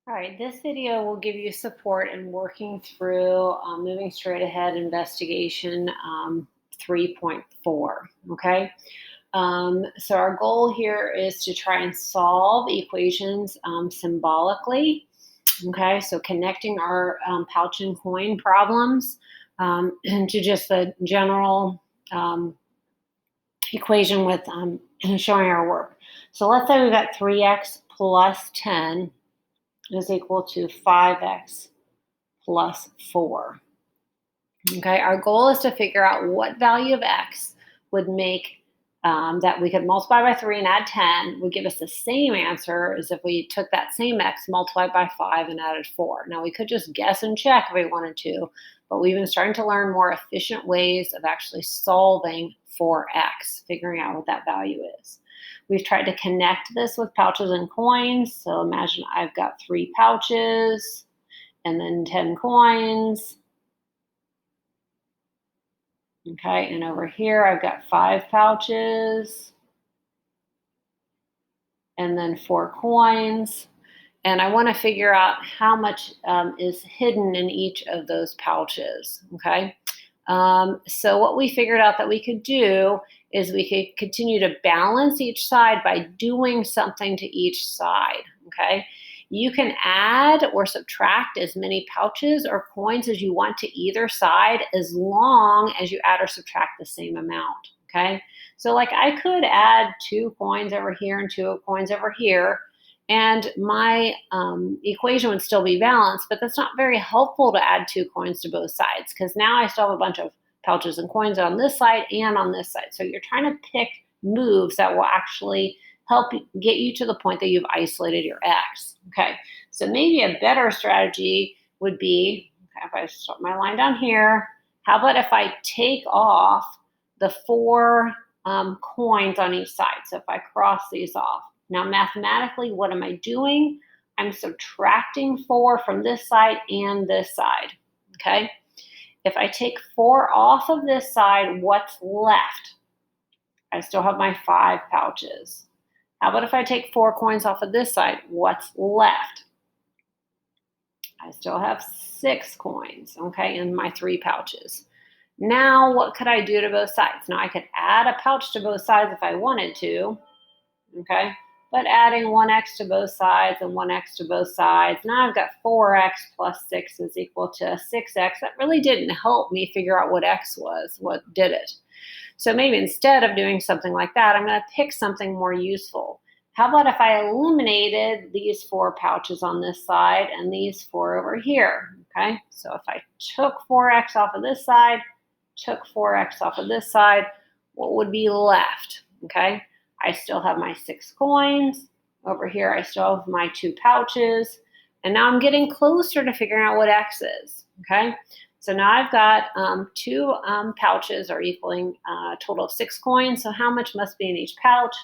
All right, this video will give you support in working through moving straight ahead investigation 3.4. Okay, so our goal here is to try and solve equations symbolically. Okay, so connecting our pouch and coin problems to just the general equation with showing our work. So let's say we've got 3x plus 10 is equal to 5x plus 4. Okay, our goal is to figure out what value of x would make that we could multiply by 3 and add 10 would give us the same answer as if we took that same x multiplied by 5 and added 4. Now, we could just guess and check if we wanted to, but we've been starting to learn more efficient ways of actually solving for x, figuring out what that value is. We've tried to connect this with pouches and coins. So imagine I've got 3 pouches and then 10 coins. Okay, and over here I've got 5 pouches and then 4 coins. And I want to figure out how much is hidden in each of those pouches. Okay, so what we figured out that we could do is we could continue to balance each side by doing something to each side. Okay, you can add or subtract as many pouches or coins as you want to either side, as long as you add or subtract the same amount. Okay, so like I could add 2 coins over here and 2 coins over here, and my equation would still be balanced, but that's not very helpful to add 2 coins to both sides, because now I still have a bunch of pouches and coins on this side and on this side. So you're trying to pick moves that will actually help get you to the point that you've isolated your x. Okay, so maybe a better strategy would be, okay, if I start my line down here, how about if I take off the 4 coins on each side? So if I cross these off. Now, mathematically, what am I doing? I'm subtracting 4 from this side and this side, okay? If I take 4 off of this side, what's left? I still have my 5 pouches. How about if I take 4 coins off of this side? What's left? I still have 6 coins, okay, in my 3 pouches. Now, what could I do to both sides? Now, I could add a pouch to both sides if I wanted to, okay? But adding 1x to both sides and 1x to both sides, now I've got 4x plus 6 is equal to 6x. That really didn't help me figure out what x was. What did it? So maybe instead of doing something like that, I'm going to pick something more useful. How about if I eliminated these 4 pouches on this side and these 4 over here? Okay, so if I took 4x off of this side, took 4x off of this side, what would be left? Okay, I still have my 6 coins. Over here, I still have my 2 pouches. And now I'm getting closer to figuring out what x is, okay? So now I've got 2 pouches are equaling a total of 6 coins. So how much must be in each pouch?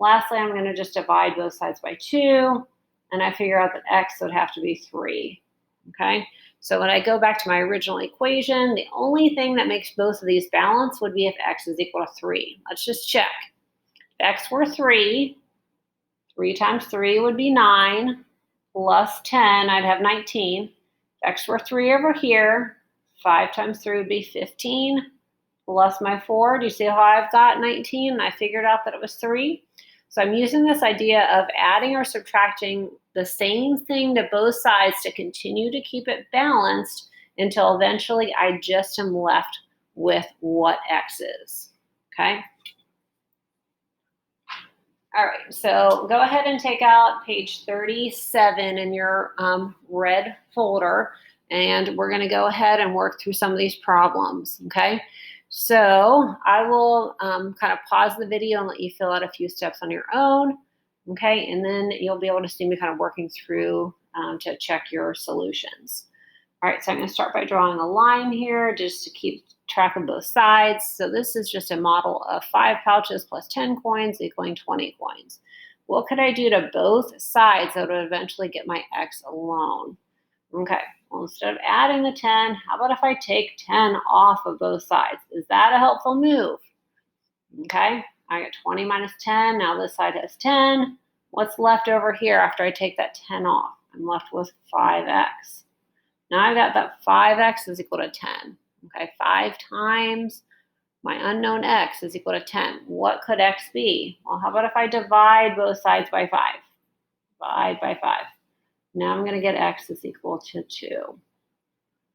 Lastly, I'm going to just divide both sides by 2. And I figure out that x would have to be 3, okay? So when I go back to my original equation, the only thing that makes both of these balance would be if x is equal to 3. Let's just check. X were 3, 3 times 3 would be 9, plus 10, I'd have 19. If x were 3 over here, 5 times 3 would be 15, plus my 4. Do you see how I've got 19? I figured out that it was 3. So I'm using this idea of adding or subtracting the same thing to both sides to continue to keep it balanced until eventually I just am left with what x is, okay? All right, so go ahead and take out page 37 in your red folder, and we're going to go ahead and work through some of these problems, okay? So I will kind of pause the video and let you fill out a few steps on your own, okay? And then you'll be able to see me kind of working through to check your solutions. All right, so I'm going to start by drawing a line here just to keep track of both sides. So this is just a model of 5 pouches plus 10 coins equaling 20 coins. What could I do to both sides that would eventually get my x alone? Okay, well, instead of adding the 10, how about if I take 10 off of both sides? Is that a helpful move? Okay, I got 20 minus 10. Now this side has 10. What's left over here after I take that 10 off? I'm left with 5x. Now I've got that 5x is equal to 10. Okay, 5 times my unknown x is equal to 10. What could x be? Well, how about if I divide both sides by 5? Divide by 5. Now I'm going to get x is equal to 2.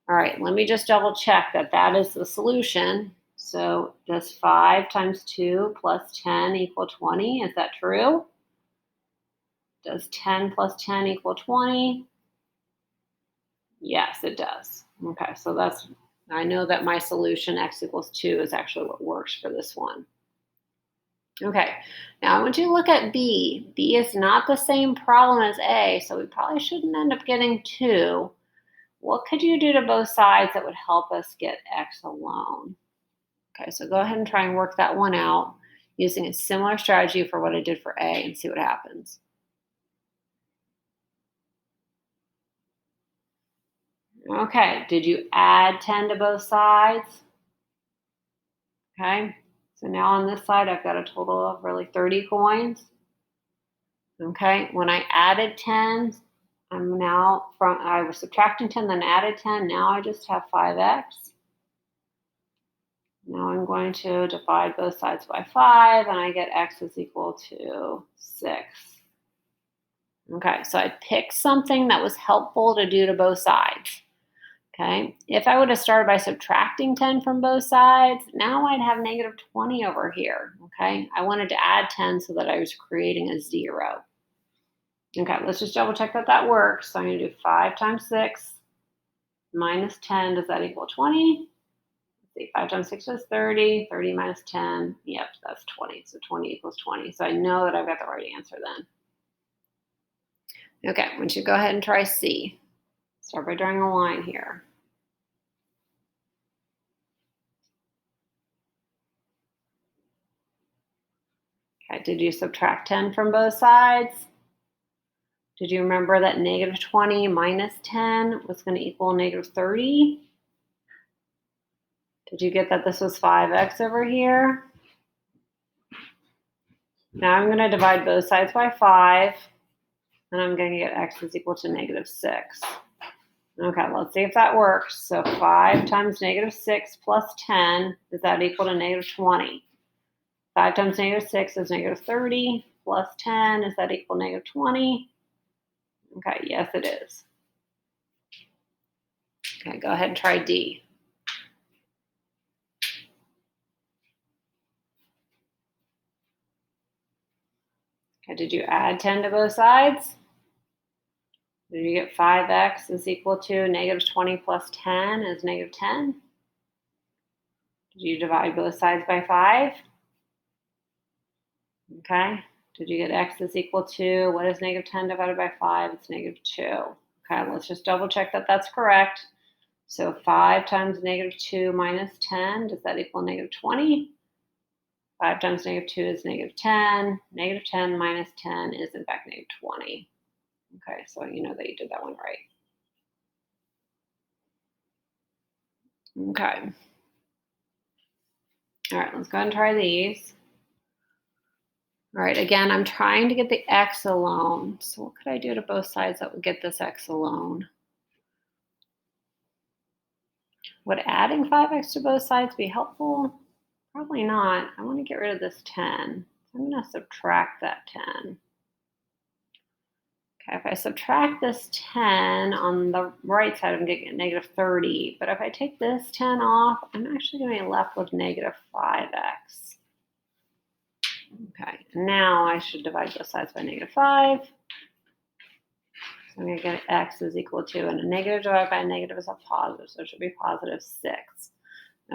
All right, let me just double check that that is the solution. So does 5 times 2 plus 10 equal 20? Is that true? Does 10 plus 10 equal 20? Yes, it does. Okay, so I know that my solution x equals 2 is actually what works for this one. Okay, now I want you to look at B. B is not the same problem as A, so we probably shouldn't end up getting 2. What could you do to both sides that would help us get x alone? Okay, so go ahead and try and work that one out using a similar strategy for what I did for A and see what happens. Okay, did you add 10 to both sides? Okay, so now on this side, I've got a total of really 30 coins. Okay, when I added 10, I was subtracting 10, then added 10. Now I just have 5x. Now I'm going to divide both sides by 5, and I get x is equal to 6. Okay, so I picked something that was helpful to do to both sides. Okay, if I would have started by subtracting 10 from both sides, now I'd have negative 20 over here. Okay, I wanted to add 10 so that I was creating a 0. Okay, let's just double check that that works. So I'm going to do 5 times 6 minus 10. Does that equal 20? Let's see, 5 times 6 is 30. 30 minus 10. Yep, that's 20. So 20 equals 20. So I know that I've got the right answer then. Okay, I want you to go ahead and try C. Start by drawing a line here. Okay, did you subtract 10 from both sides? Did you remember that negative 20 minus 10 was going to equal negative 30? Did you get that this was 5x over here? Now I'm going to divide both sides by 5, and I'm going to get x is equal to negative 6. Okay, let's see if that works. So 5 times negative 6 plus 10, is that equal to negative 20? 5 times negative 6 is negative 30, plus 10, is that equal to negative 20? Okay, yes it is. Okay, go ahead and try D. Okay, did you add 10 to both sides? Did you get 5x is equal to negative 20 plus 10 is negative 10? Did you divide both sides by 5? Okay. Did you get x is equal to, what is negative 10 divided by 5? It's negative 2. Okay, let's just double check that that's correct. So 5 times negative 2 minus 10, does that equal negative 20? 5 times negative 2 is negative 10. Negative 10 minus 10 is in fact negative 20. Okay, so you know that you did that one right. Okay. All right, let's go ahead and try these. All right, again, I'm trying to get the x alone. So what could I do to both sides that would get this x alone? Would adding 5x to both sides be helpful? Probably not. I want to get rid of this 10. So I'm going to subtract that 10. Okay, if I subtract this 10 on the right side, I'm going to get negative 30. But if I take this 10 off, I'm actually going to be left with negative 5x. Okay, now I should divide both sides by negative 5. So I'm going to get x is equal to, and a negative divided by a negative is a positive, so it should be positive 6.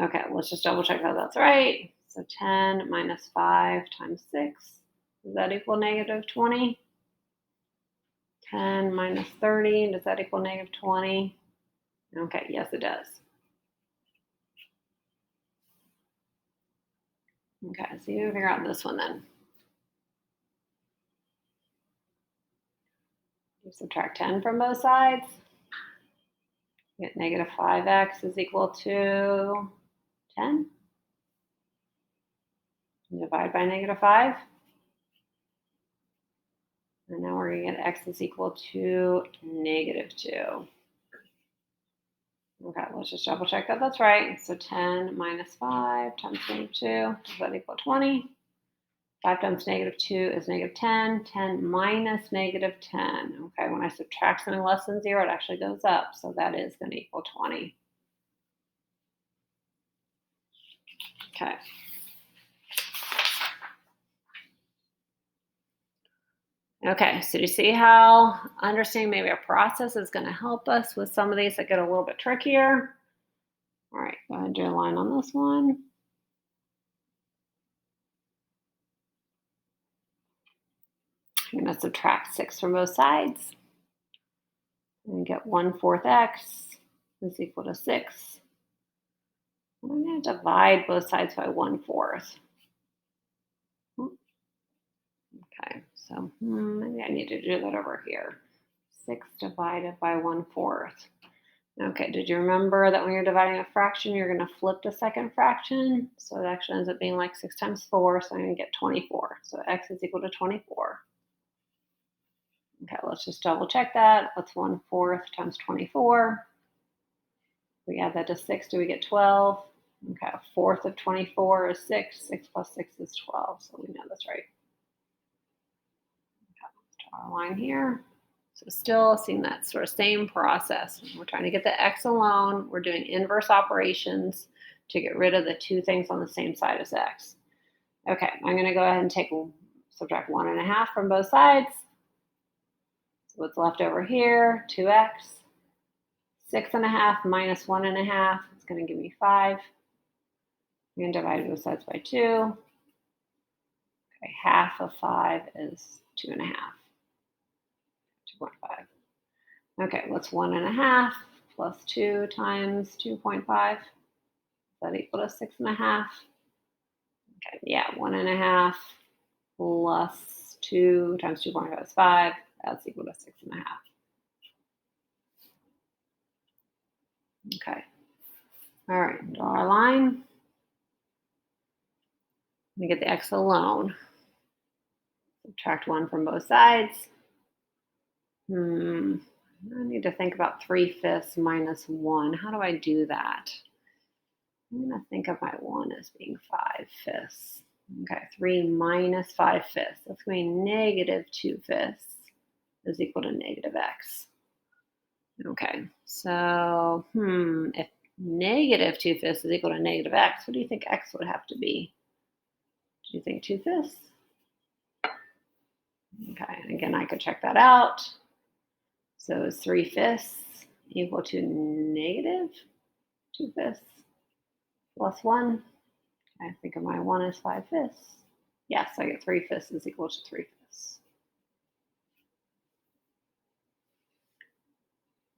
Okay, let's just double check that that's right. So 10 minus 5 times 6, does that equal negative 20? 10 minus 30, does that equal negative 20? Okay, yes it does. Okay, so you figure out this one then. You subtract 10 from both sides. You get negative 5x is equal to 10. Divide by negative 5. And now we're going to get x is equal to -2. Okay, let's just double check that that's right. So 10 minus 5 times -2, does that equal 20? 5 times -2 is -10. 10 minus -10. Okay, when I subtract something less than 0, it actually goes up. So that is going to equal 20. Okay. Okay, so do you see how understanding maybe a process is going to help us with some of these that get a little bit trickier? All right, go ahead and do a line on this one. I'm going to subtract 6 from both sides and get 1/4 x is equal to 6. I'm going to divide both sides by 1/4. Okay, so maybe I need to do that over here. 6 divided by 1/4. Okay, did you remember that when you're dividing a fraction, you're going to flip the second fraction? So it actually ends up being like 6 times 4, so I'm going to get 24. So x is equal to 24. Okay, let's just double check that. What's 1/4 times 24? We add that to 6, do we get 12? Okay, a fourth of 24 is 6. 6 plus 6 is 12, so we know that's right. Okay, let's draw our line here. So still seeing that sort of same process. We're trying to get the x alone. We're doing inverse operations to get rid of the two things on the same side as x. Okay, I'm going to go ahead and subtract 1.5 from both sides. So what's left over here? 2x. 6.5 minus 1.5 is going to give me 5. I'm going to divide both sides by 2. Okay, half of 5 is 2.5. 2.5. Okay, what's 1.5 plus 2 times 2.5? Is that equal to 6.5? Okay, yeah, 1.5 plus 2 times 2.5 is 5. That's equal to 6.5. Okay. All right, draw our line. Let me get the x alone. Subtract 1 from both sides. I need to think about 3/5 minus 1. How do I do that? I'm going to think of my 1 as being 5/5. Okay, 3 minus 5/5. That's going to be -2/5 is equal to -x. Okay, so if -2/5 is equal to -x, what do you think x would have to be? Do you think 2/5? Okay, and again, I could check that out. So is 3/5 equal to -2/5 plus 1? I think of my 1 as 5/5. Yes, I get 3/5 is equal to 3/5.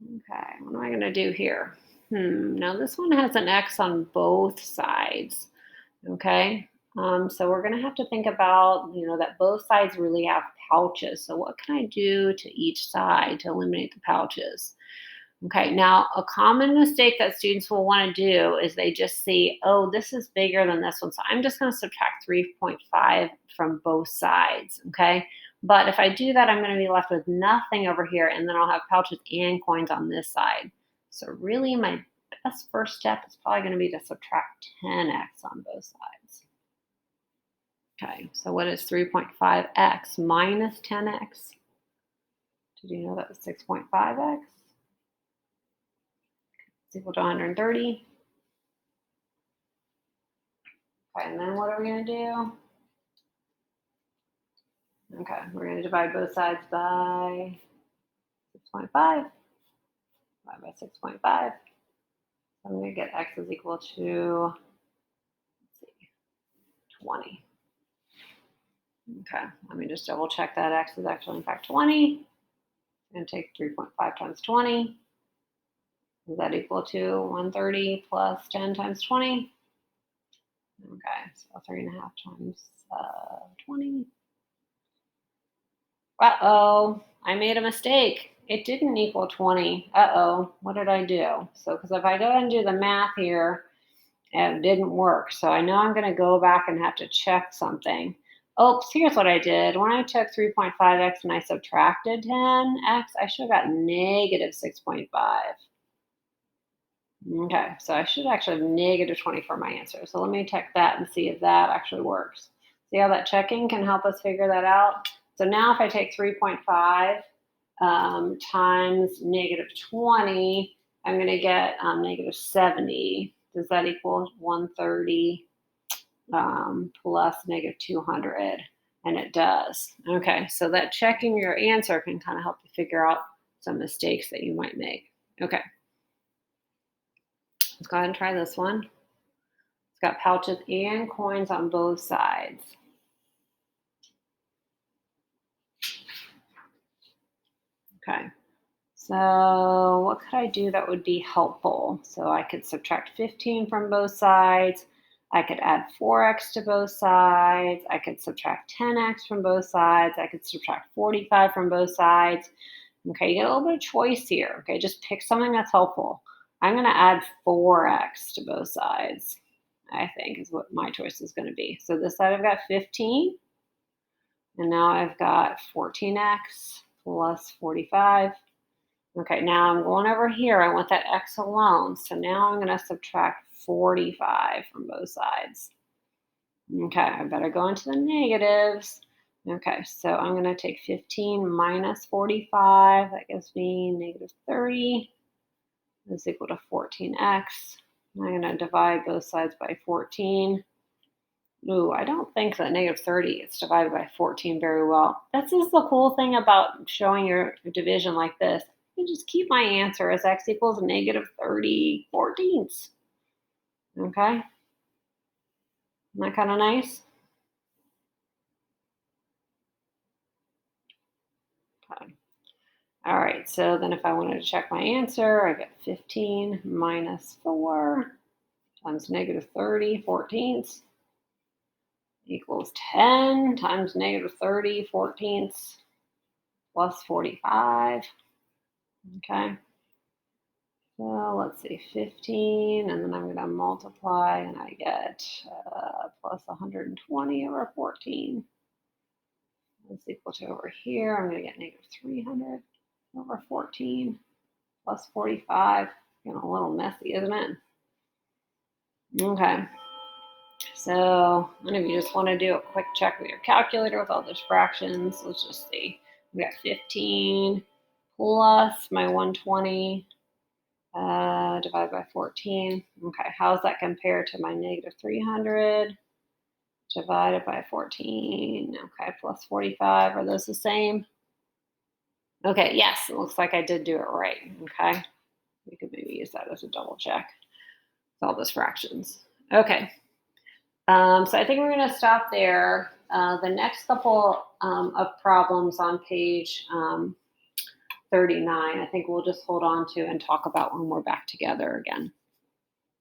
Okay, what am I going to do here? Now this one has an x on both sides. Okay, so we're going to have to think about, that both sides really have pouches. So what can I do to each side to eliminate the pouches? Okay, now a common mistake that students will want to do is they just see, oh, this is bigger than this one. So I'm just going to subtract 3.5 from both sides. Okay, but if I do that, I'm going to be left with nothing over here, and then I'll have pouches and coins on this side. So really, my best first step is probably going to be to subtract 10x on both sides. Okay, so what is 3.5x minus 10x? Did you know that was 6.5x? It's equal to 130. Okay, and then what are we going to do? Okay, we're going to divide both sides by 6.5. Divide by 6.5. I'm going to get x is equal to, 20. Okay, let me just double check that x is actually in fact 20. I'm going to take 3.5 times 20. Is that equal to 130 plus 10 times 20? Okay, so 3.5 times 20. Uh-oh, I made a mistake. It didn't equal 20. Uh-oh, what did I do? So, because if I go ahead and do the math here, it didn't work. So I know I'm going to go back and have to check something. Oh, here's what I did. When I took 3.5x and I subtracted 10x, I should have got negative 6.5. Okay, so I should actually have negative 20 for my answer. So let me check that and see if that actually works. See how that checking can help us figure that out? So now if I take 3.5 times negative 20, I'm going to get negative 70. Does that equal 130 plus negative 200? And it does. Okay, so that checking your answer can kind of help you figure out some mistakes that you might make. Okay, let's go ahead and try this one. It's got pouches and coins on both sides. Okay, so what could I do that would be helpful? So I could subtract 15 from both sides. I could add 4x to both sides. I could subtract 10x from both sides. I could subtract 45 from both sides. Okay, you get a little bit of choice here. Okay, just pick something that's helpful. I'm going to add 4x to both sides, I think is what my choice is going to be. So this side I've got 15, and now I've got 14x plus 45. Okay, now I'm going over here. I want that x alone. So now I'm going to subtract 45 from both sides. Okay, I better go into the negatives. Okay, so I'm going to take 15 minus 45. That gives me negative 30 is equal to 14x. I'm going to divide both sides by 14. Ooh, I don't think that negative 30 gets divided by 14 very well. This is the cool thing about showing your division like this. You just keep my answer as x equals negative 30 14ths. Okay? Isn't that kind of nice? Okay. All right, so then if I wanted to check my answer, I get 15 minus 4 times negative 30 14ths equals 10 times negative 30 14ths plus 45. Okay. So let's see, 15, and then I'm going to multiply, and I get plus 120 over 14. That's equal to over here. I'm going to get negative 300 over 14 plus 45. Getting a little messy, isn't it? Okay. So none of you just want to do a quick check with your calculator with all those fractions. Let's just see. We got 15 plus my 120 divided by 14. Okay, how does that compare to my negative 300 divided by 14? Okay, plus 45. Are those the same? Okay, yes, it looks like I did do it right. Okay, we could maybe use that as a double check with all those fractions. Okay, so I think we're going to stop there. The next couple of problems on page 39, I think we'll just hold on to and talk about when we're back together again.